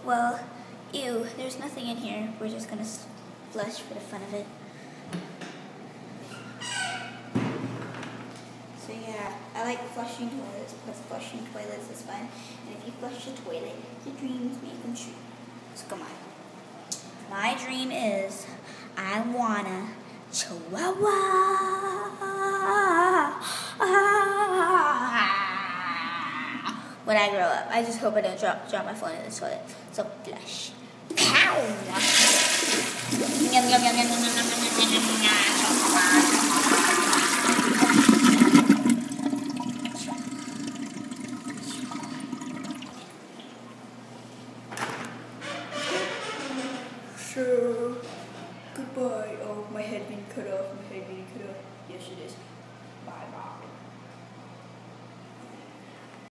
well, ew, there's nothing in here. We're just gonna flush for the fun of it. So yeah, I like flushing toilets because flushing toilets is fun. And if you flush the toilet, your dreams may come true. So come on. My dream is I wanna chihuahua. When I grow up, I just hope I don't drop my phone in the toilet. So flush. Pow! Yum, yum, yum, yum, yum, yum, yum, yum, yum. So, goodbye. Oh, my head being cut off. Yes, it is. Bye-bye.